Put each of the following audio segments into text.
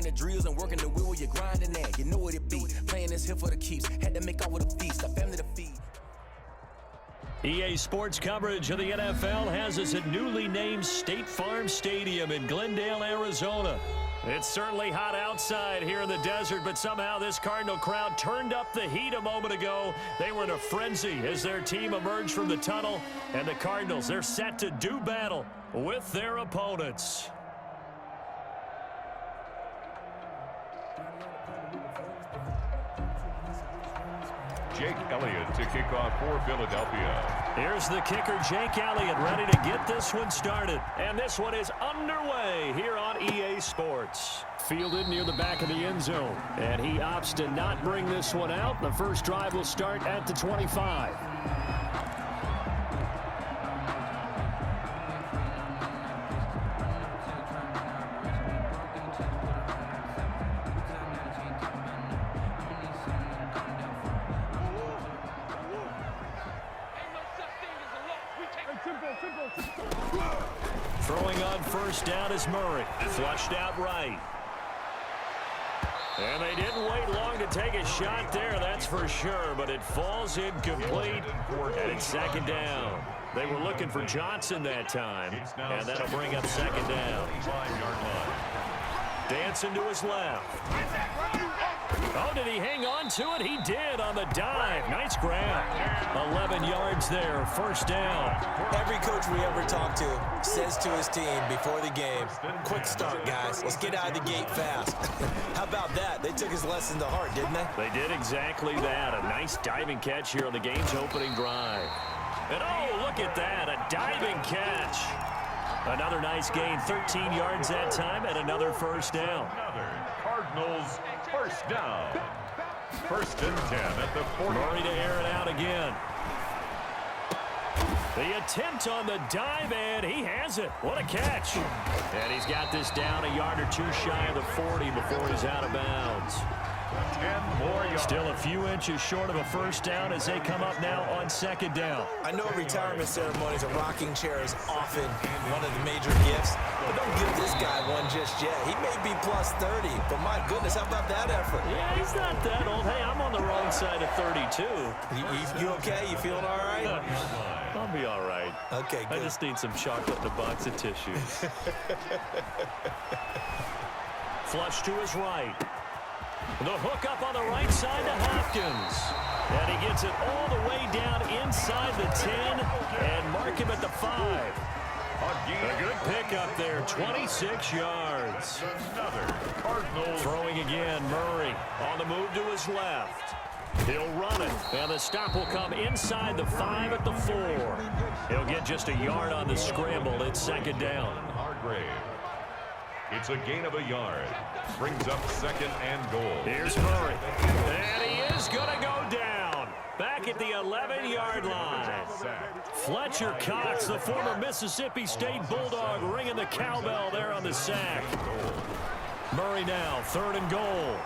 the drills and working the wheel where you're grinding at. You know what it be. Playing this here for the keeps. Had to make out with a feast. A family to feed. EA Sports coverage of the NFL has us at newly named State Farm Stadium in Glendale, Arizona. It's certainly hot outside here in the desert, but somehow this Cardinal crowd turned up the heat a moment ago. They were in a frenzy as their team emerged from the tunnel, and the Cardinals, they're set to do battle with their opponents. Jake Elliott to kick off for Philadelphia. Here's the kicker, Jake Elliott, ready to get this one started. And this one is underway here on EA Sports. Fielded near the back of the end zone. And he opts to not bring this one out. The first drive will start at the 25. Throwing on first down is Murray. Flushed out right. And they didn't wait long to take a shot there, that's for sure, but it falls incomplete, and it's second down. They were looking for Johnson that time, and that'll bring up second down. Dancing to his left. Oh, did he hang on to it? He did on the dive. Nice grab. 11 yards there, first down. Every coach we ever talk to says to his team before the game, quick start, guys. Let's get out of the gate fast. How about that? They took his lesson to heart, didn't they? They did exactly that. A nice diving catch here on the game's opening drive. And oh, look at that, a diving catch. Another nice gain, 13 yards that time, and another first down. Another Cardinals first down. First and 10 at the 40. Murray to air it out again. The attempt on the dive, and he has it. What a catch. And he's got this down a yard or two shy of the 40 before he's out of bounds. 10 more yards. Still a few inches short of a first down as they come up now on second down. I know retirement ceremonies, a rocking chair is often one of the major gifts, but don't give this guy one just yet. He may be plus 30, but my goodness, how about that effort? Yeah, he's not that old. Hey, I'm on the wrong side of 32. You okay? You feeling all right? I'll be all right. Okay, good. I just need some chocolate and a box of tissues. Flush to his right. The hook up on the right side to Hopkins. And he gets it all the way down inside the 10 and mark him at the 5. A good pickup there, 26 yards. Another Cardinals. Throwing again, Murray on the move to his left. He'll run it, and the stop will come inside the 5 at the 4. He'll get just a yard on the scramble. It's second down. Hargrave. It's a gain of a yard. Brings up second and goal. Here's Murray. And he is going to go down. Back at the 11-yard line. Fletcher Cox, the former Mississippi State Bulldog, ringing the cowbell there on the sack. Murray now, third and goal.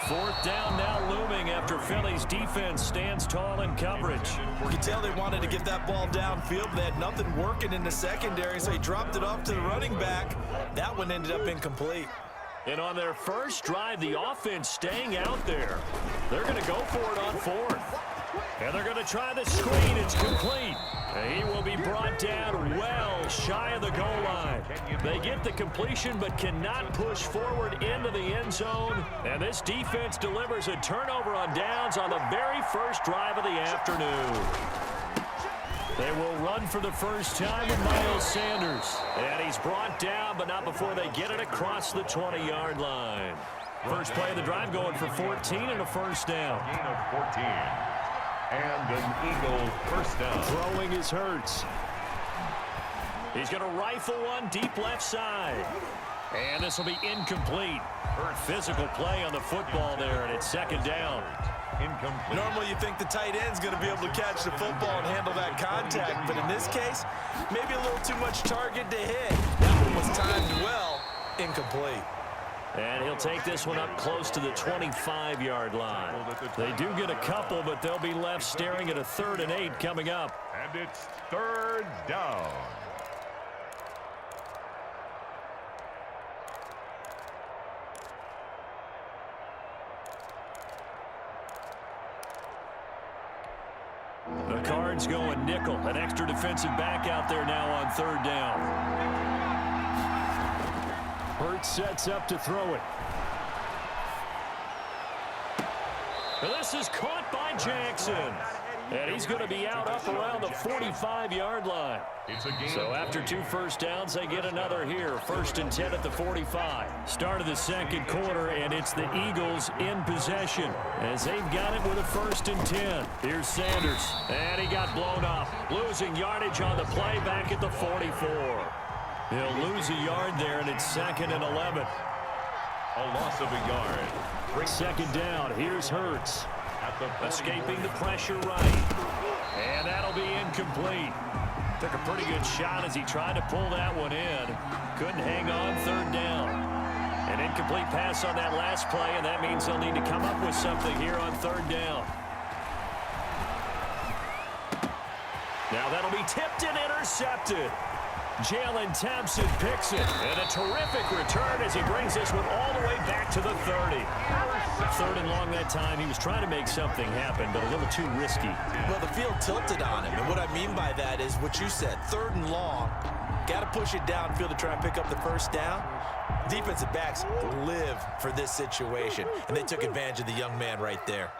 Fourth down now looming after Philly's defense stands tall in coverage. You can tell they wanted to get that ball downfield, but they had nothing working in the secondary, so he dropped it off to the running back. That one ended up incomplete. And on their first drive, the offense staying out there. They're going to go for it on fourth. And they're going to try the screen. It's complete. He will be brought down well shy of the goal line. They get the completion but cannot push forward into the end zone. And this defense delivers a turnover on downs on the very first drive of the afternoon. They will run for the first time with Miles Sanders. And he's brought down, but not before they get it across the 20-yard line. First play of the drive going for 14 and a first down. Gain of 14. And an Eagle first down. Throwing is Hurts. He's going to rifle one deep left side. And this will be incomplete. Physical play on the football there, and it's second down. Incomplete. Normally you think the tight end's going to be able to catch the football and handle that contact, but in this case, maybe a little too much target to hit. That one was timed well. Incomplete. And he'll take this one up close to the 25-yard line. They do get a couple, but they'll be left staring at a 3rd and 8 coming up. And it's third down. yards going nickel. An extra defensive back out there now on third down. Hurts sets up to throw it. This is caught by Jackson. And he's going to be out up around the 45-yard line. So after 2 first downs, they get another here. 1st and 10 at the 45. Start of the second quarter, and it's the Eagles in possession as they've got it with a 1st and 10. Here's Sanders, and he got blown up. Losing yardage on the play back at the 44. He'll lose a yard there, and it's 2nd and 11. A loss of a yard. 2nd down. Here's Hurts. Escaping the pressure right. And that'll be incomplete. Took a pretty good shot as he tried to pull that one in. Couldn't hang on 3rd down. An incomplete pass on that last play, and that means they'll need to come up with something here on 3rd down. Now that'll be tipped and intercepted. Jalen Thompson picks it, and a terrific return as he brings this one all the way back to the 30. 3rd and long that time. He was trying to make something happen, but a little too risky. Well, the field tilted on him, and what I mean by that is what you said, 3rd and long. Got to push it downfield to try and pick up the 1st down. Defensive backs live for this situation, and they took advantage of the young man right there.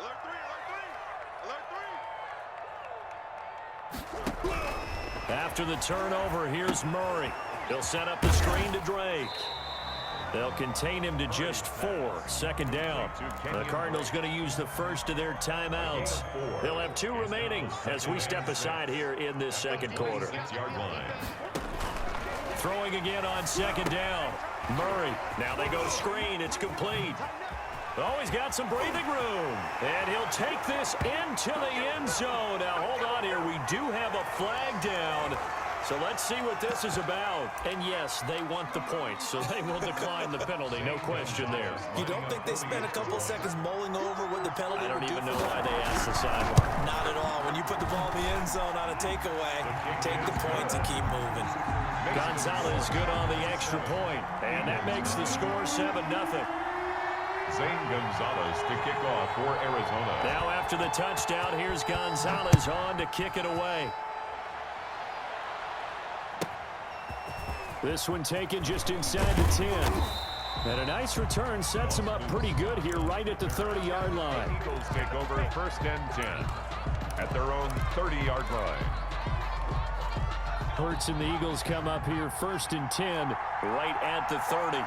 After the turnover, here's Murray. He'll set up the screen to Drake. They'll contain him to just 4. 2nd down. The Cardinals going to use the first of their timeouts. They'll have 2 remaining as we step aside here in this second quarter. Throwing again on 2nd down. Murray. Now they go screen. It's complete. Oh, he's got some breathing room. And he'll take this into the end zone. Now, hold on here. We do have a flag down. So let's see what this is about. And yes, they want the points, so they will decline the penalty. No question there. You don't think they spent a couple of seconds mulling over what the penalty I would don't do even know for why them? they asked the sideline. Not at all. When you put the ball in the end zone on a takeaway, take the points and keep moving. Gonzalez good on the extra point. And that makes the score 7-0. Zane Gonzalez to kick off for Arizona. Now after the touchdown, here's Gonzalez on to kick it away. This one taken just inside the 10. And a nice return sets him up pretty good here right at the 30-yard line. The Eagles take over 1st and 10 at their own 30-yard line. Hurts and the Eagles come up here 1st and 10 right at the 30.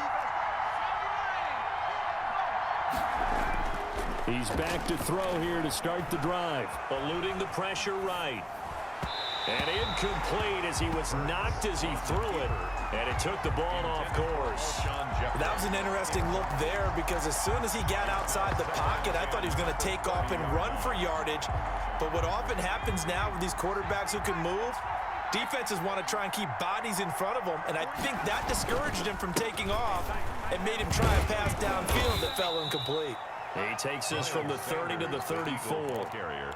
He's back to throw here to start the drive. Eluding the pressure right. And incomplete as he was knocked as he threw it. And it took the ball off course. That was an interesting look there because as soon as he got outside the pocket, I thought he was going to take off and run for yardage. But what often happens now with these quarterbacks who can move, defenses want to try and keep bodies in front of them. And I think that discouraged him from taking off and made him try a pass downfield that fell incomplete. He takes this from the 30 to the 34.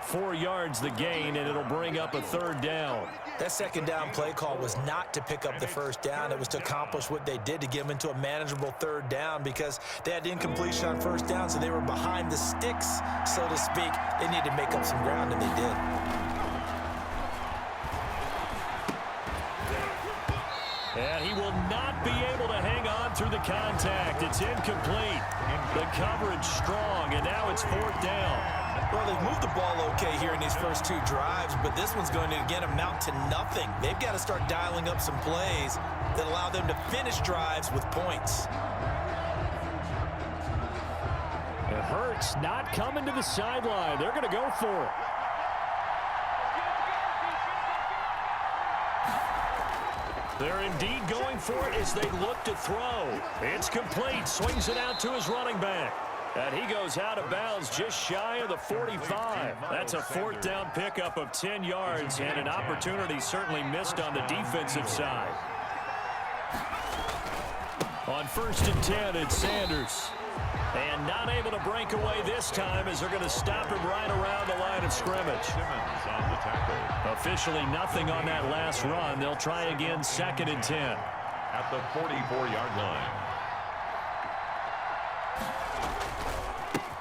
4 yards the gain, and it'll bring up a 3rd down. That 2nd down play call was not to pick up the 1st down. It was to accomplish what they did to get them into a manageable 3rd down because they had incompletion on 1st down, so they were behind the sticks, so to speak. They needed to make up some ground, and they did. And he will not be able to hang on through the contact. It's incomplete. The coverage strong, and now it's 4th down. Well, they've moved the ball okay here in these first 2 drives, but this one's going to, again, amount to nothing. They've got to start dialing up some plays that allow them to finish drives with points. It hurts not coming to the sideline. They're going to go for it. They're indeed going for it as they look to throw. It's complete. Swings it out to his running back. And he goes out of bounds just shy of the 45. That's a 4th down pickup of 10 yards and an opportunity certainly missed on the defensive side. On 1st and 10, it's Sanders. And not able to break away this time as they're going to stop him right around the line of scrimmage. Simmons on the tackle. Officially nothing on that last run. They'll try again 2nd and 10. At the 44-yard line.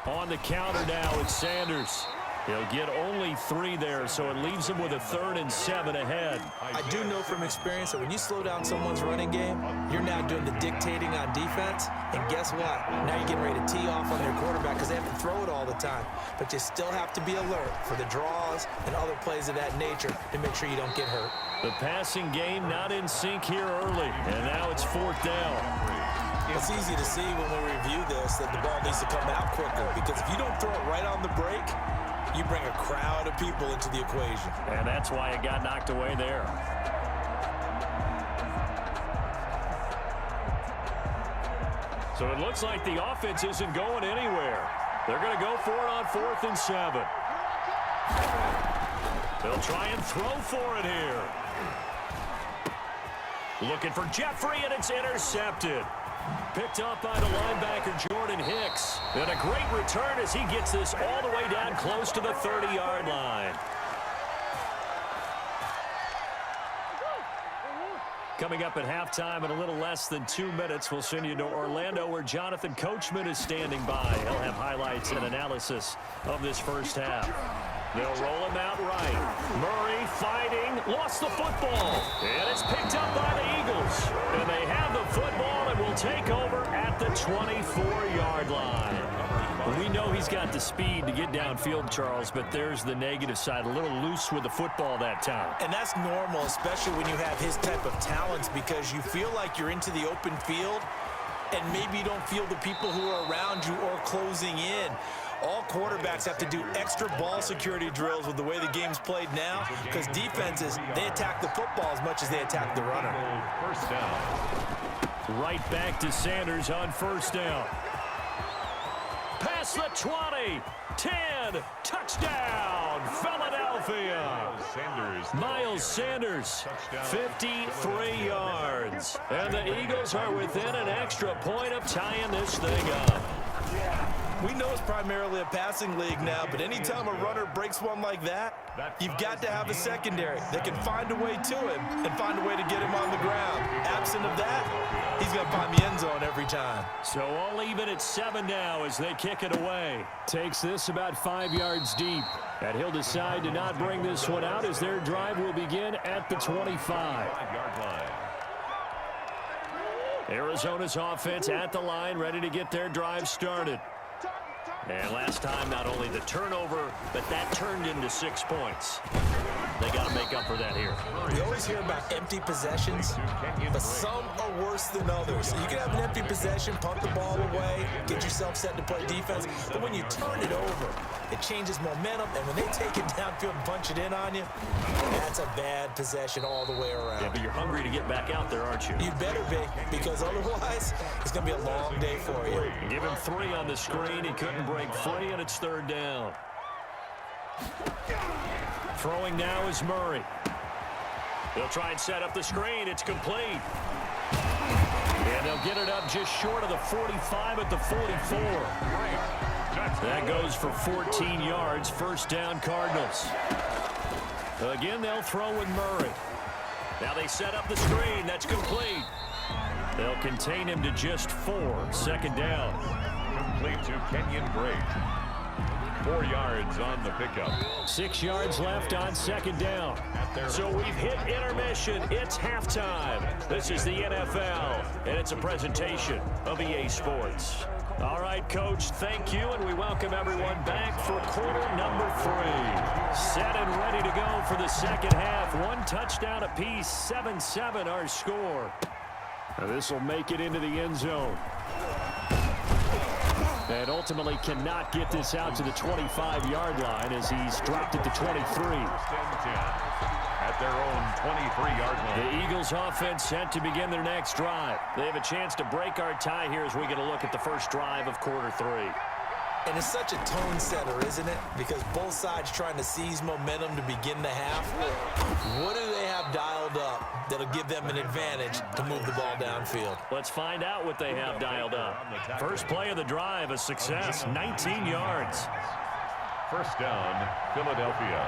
On the counter now, it's Sanders. He'll get only 3 there, so it leaves him with a 3rd and 7 ahead. I do know from experience that when you slow down someone's running game, you're now doing the dictating on defense. And guess what? Now you're getting ready to tee off on their quarterback because they have to throw it all the time. But you still have to be alert for the draws and other plays of that nature to make sure you don't get hurt. The passing game not in sync here early, and now it's 4th down. It's easy to see when we review this that the ball needs to come out quicker because if you don't throw it right on the break, you bring a crowd of people into the equation. And that's why it got knocked away there. So it looks like the offense isn't going anywhere. They're going to go for it on 4th and 7. They'll try and throw for it here. Looking for Jeffrey, and it's intercepted. Picked up by the linebacker, Jordan Hicks. And a great return as he gets this all the way down close to the 30-yard line. Coming up at halftime in a little less than 2 minutes, we'll send you to Orlando where Jonathan Coachman is standing by. He'll have highlights and analysis of this first half. They'll roll him out right. Murray fighting, lost the football. And it's picked up by the Eagles. And they have the football and will take over at the 24-yard line. We know he's got the speed to get downfield, Charles, but there's the negative side. A little loose with the football that time. And that's normal, especially when you have his type of talents, because you feel like you're into the open field and maybe you don't feel the people who are around you or closing in. All quarterbacks have to do extra ball security drills with the way the game's played now because defenses, they attack the football as much as they attack the runner. First down. Right back to Sanders on 1st down. Past the 20, 10, touchdown, Philadelphia. Miles Sanders, 53 yards. And the Eagles are within an extra point of tying this thing up. We know it's primarily a passing league now, but anytime a runner breaks one like that, you've got to have a secondary that can find a way to him and find a way to get him on the ground. Absent of that, he's going to find the end zone every time. So all even at 7 now as they kick it away. Takes this about 5 yards deep. And he'll decide to not bring this one out as their drive will begin at the 25. Arizona's offense at the line, ready to get their drive started. And last time, not only the turnover, but that turned into 6 points. They got to make up for that here. We always hear about empty possessions, but some are worse than others. You can have an empty possession, punt the ball away, get yourself set to play defense, but when you turn it over, it changes momentum, and when they take it downfield and punch it in on you, that's a bad possession all the way around. Yeah, but you're hungry to get back out there, aren't you? You better be, because otherwise, it's going to be a long day for you. Give him 3 on the screen. He couldn't break free, and it's 3rd down. Throwing now is Murray. They'll try and set up the screen. It's complete. And they'll get it up just short of the 45 at the 44. That goes for 14 yards. 1st down, Cardinals. Again, they'll throw with Murray. Now they set up the screen. That's complete. They'll contain him to just 4. 2nd down. Complete to Kenyon Drake. 4 yards on the pickup. 6 yards left on 2nd down. So we've hit intermission. It's halftime. This is the NFL, and it's a presentation of EA Sports. All right, Coach, thank you, and we welcome everyone back for quarter number 3. Set and ready to go for the second half. 1 touchdown apiece, 7-7 our score. This will make it into the end zone. And ultimately cannot get this out to the 25-yard line as he's dropped at the 23. At their own 23-yard line. The Eagles offense set to begin their next drive. They have a chance to break our tie here as we get a look at the first drive of quarter 3. And it's such a tone setter, isn't it? Because both sides trying to seize momentum to begin the half. What do they have dialed up that'll give them an advantage to move the ball downfield? Let's find out what they have dialed up. First play of the drive, a success, 19 yards. First down, Philadelphia.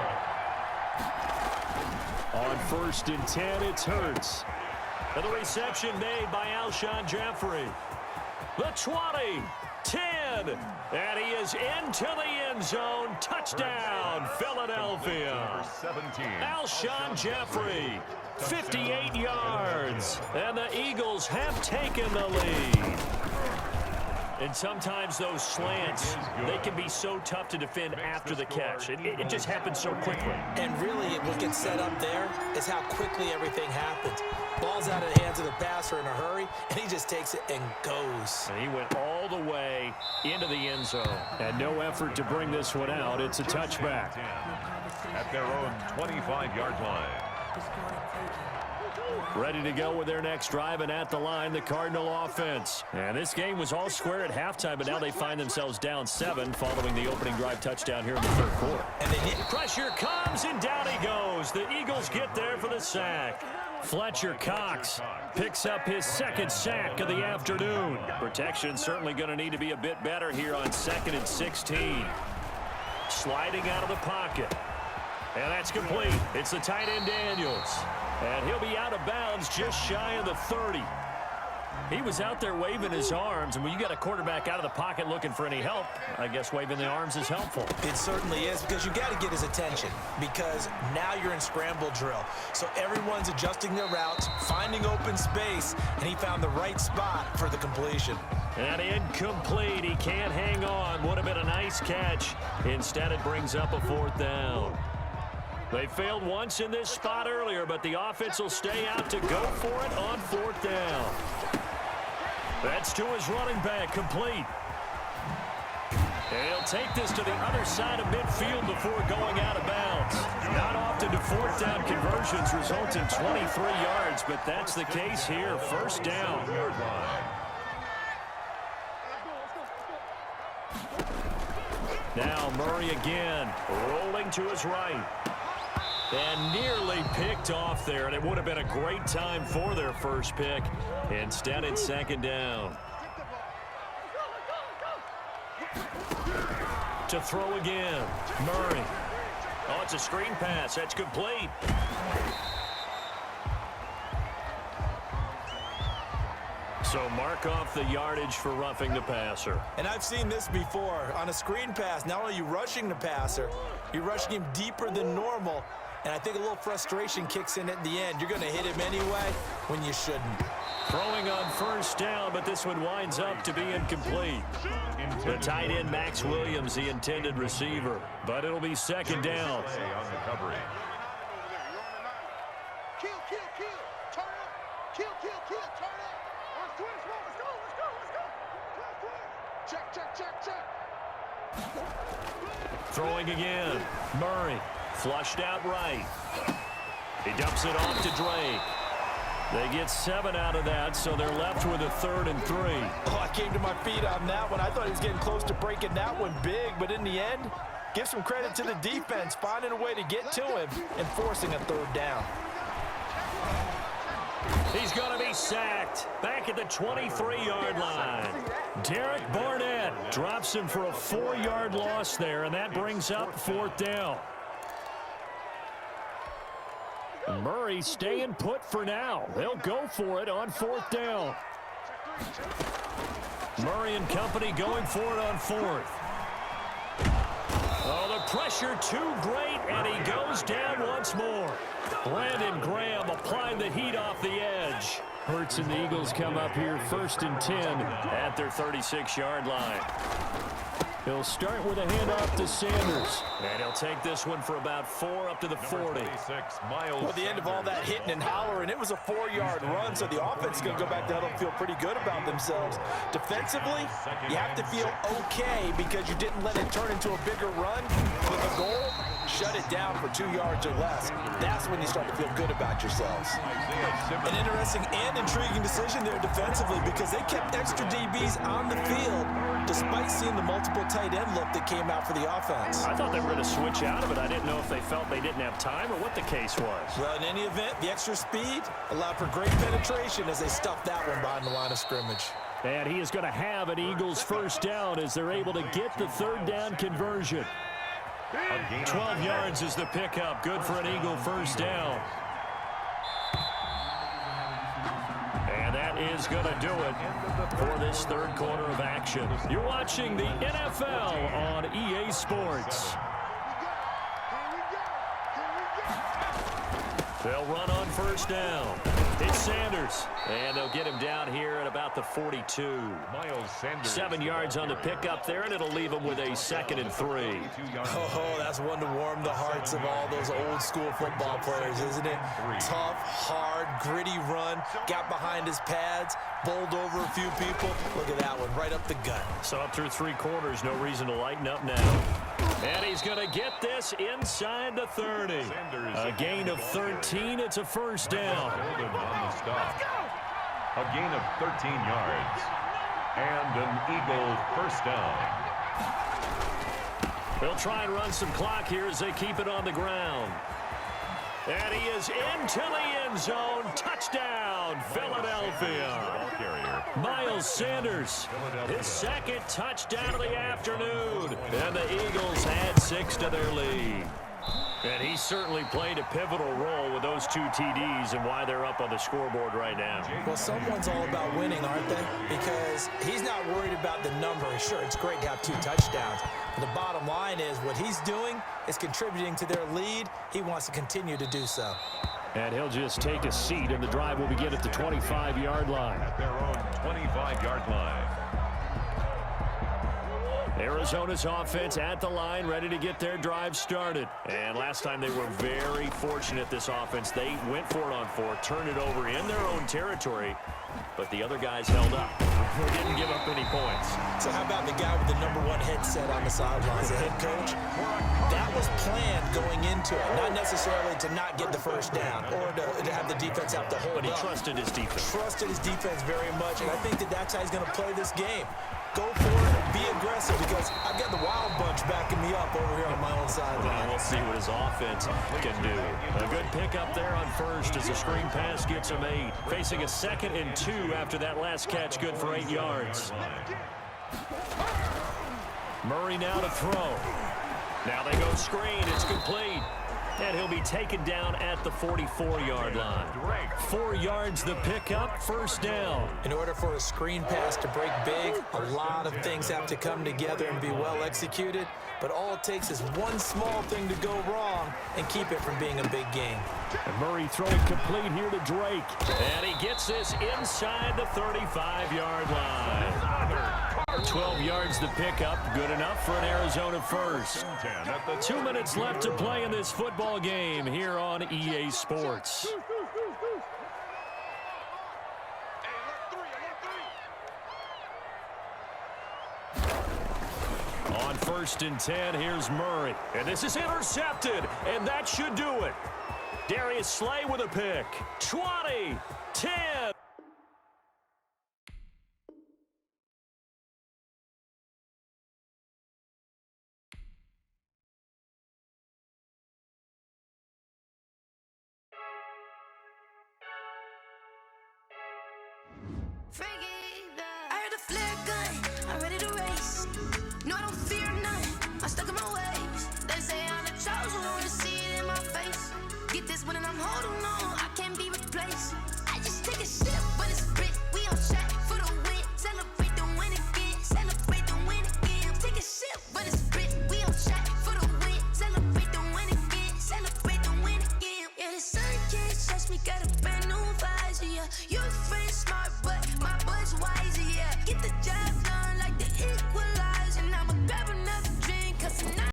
On 1st and 10, it's Hurts. And the reception made by Alshon Jeffrey. The 20, 10. again. And he is into the end zone. Touchdown, Philadelphia. 17. Alshon Jeffrey, 58 yards. And the Eagles have taken the lead. And sometimes those slants, they can be so tough to defend after the catch. It just happens so quickly. And really, what gets set up there is how quickly everything happens. Ball's out of the hands of the passer in a hurry, and he just takes it and goes. And he went all the way into the end zone. And no effort to bring this one out. It's a touchback. At their own 25-yard line. Ready to go with their next drive, and at the line, the Cardinal offense. And this game was all square at halftime, but now they find themselves down 7 following the opening drive touchdown here in the third quarter. And they hit. Pressure comes, and down he goes. The Eagles get there for the sack. Fletcher Cox picks up his second sack of the afternoon. Protection certainly going to need to be a bit better here on 2nd and 16. Sliding out of the pocket. And that's complete. It's the tight end Daniels. And he'll be out of bounds just shy of the 30. He was out there waving his arms, and when you got a quarterback out of the pocket looking for any help, I guess waving the arms is helpful. It certainly is, because you got to get his attention, because now you're in scramble drill. So everyone's adjusting their routes, finding open space, and he found the right spot for the completion. And incomplete. He can't hang on. Would have been a nice catch. Instead, it brings up a 4th down. They failed once in this spot earlier, but the offense will stay out to go for it on 4th down. That's to his running back, complete. And he'll take this to the other side of midfield before going out of bounds. Not often do 4th down conversions result in 23 yards, but that's the case here. 1st down. Now Murray again, rolling to his right. And nearly picked off there, and it would have been a great time for their first pick. Instead, it's 2nd down. To throw again, Murray. Oh, it's a screen pass. That's complete. So mark off the yardage for roughing the passer. And I've seen this before. On a screen pass, not only are you rushing the passer, you're rushing him deeper than normal. And I think a little frustration kicks in at the end. You're going to hit him anyway when you shouldn't. Throwing on 1st down, but this one winds up to be incomplete. The tight end, Max Williams, the intended receiver. But it'll be 2nd down. On the coverage. Throwing again. Murray. Flushed out right. He dumps it off to Drake. They get 7 out of that, so they're left with a 3rd and 3. Oh, I came to my feet on that one. I thought he was getting close to breaking that one big, but in the end, give some credit to the defense, finding a way to get to him and forcing a 3rd down. He's going to be sacked back at the 23-yard line. Derek Barnett drops him for a 4-yard loss there, and that brings up 4th down. Murray staying put for now. They'll go for it on 4th down. Murray and company going for it on 4th. Oh, the pressure too great, and he goes down once more. Brandon Graham applying the heat off the edge. Hurts and the Eagles come up here 1st and 10 at their 36-yard line. He'll start with a handoff to Sanders. And he'll take this one for about 4 up to the 40. Well, at the end of all that hitting and hollering, it was a 4-yard run, so the offense is going to go back to huddle and feel pretty good about themselves. Defensively, you have to feel okay because you didn't let it turn into a bigger run. With a goal, shut it down for 2 yards or less. That's when you start to feel good about yourselves. An interesting and intriguing decision there defensively because they kept extra DBs on the field despite seeing the multiple tight end look that came out for the offense. I thought they were going to switch out of it. I didn't know if they felt they didn't have time or what the case was. Well, in any event, the extra speed allowed for great penetration as they stuffed that one behind the line of scrimmage. And he is going to have an Eagles 1st down as they're able to get the 3rd down conversion. 12 yards is the pickup. Good for an Eagle 1st down. And that is going to do it for this third quarter of action. You're watching the NFL on EA Sports. They'll run on first down. It's Sanders. And they'll get him down here at about the 42. Miles Sanders. 7 yards on the pickup there, and it'll leave him with a 2nd and 3. Oh, that's one to warm the hearts of all those old-school football players, isn't it? Tough, hard, gritty run. Got behind his pads, bowled over a few people. Look at that one, right up the gut. So up through 3 quarters, no reason to lighten up now. And he's going to get this inside the 30. A gain of 13. It's a first down. A gain of 13 yards. And an Eagle first down. They'll try and run some clock here as they keep it on the ground. And he is into the end zone. Touchdown, Philadelphia. Miles Sanders, his 2nd touchdown of the afternoon. And the Eagles add 6 to their lead. And he certainly played a pivotal role with those 2 TDs and why they're up on the scoreboard right now. Well, someone's all about winning, aren't they? Because he's not worried about the number. Sure, it's great to have 2 touchdowns. But the bottom line is what he's doing is contributing to their lead. He wants to continue to do so. And he'll just take a seat, and the drive will begin at the 25-yard line. At their own 25-yard line. Arizona's offense at the line, ready to get their drive started. And last time they were very fortunate, this offense. They went for it on 4, turned it over in their own territory, but the other guys held up. They didn't give up any points. So how about the guy with the #1 headset on the sidelines, the head coach? That was planned going into it, not necessarily to not get the first down or to have the defense have to hold up. But he trusted his defense. Trusted his defense very much, and I think that's how he's going to play this game. Go for it, be aggressive, because I've got the Wild Bunch backing me up over here on my own sideline. We'll see what his offense can do. A good pickup there on first as the screen pass gets him 8. Facing a 2nd and 2 after that last catch, good for 8 yards. Murray now to throw. Now they go screen, it's complete. And he'll be taken down at the 44-yard line. 4 yards the pickup, first down. In order for a screen pass to break big, a lot of things have to come together and be well executed. But all it takes is one small thing to go wrong and keep it from being a big game. And Murray throwing complete here to Drake. And he gets this inside the 35-yard line. 12 yards the pickup, good enough for an Arizona first. 2 minutes left to play in this football game here on EA Sports. On 1st and 10, here's Murray. And this is intercepted, and that should do it. Darius Slay with a pick. 20, 10. I heard a flare gun, I'm ready to race. No, I don't fear none, I'm stuck in my way.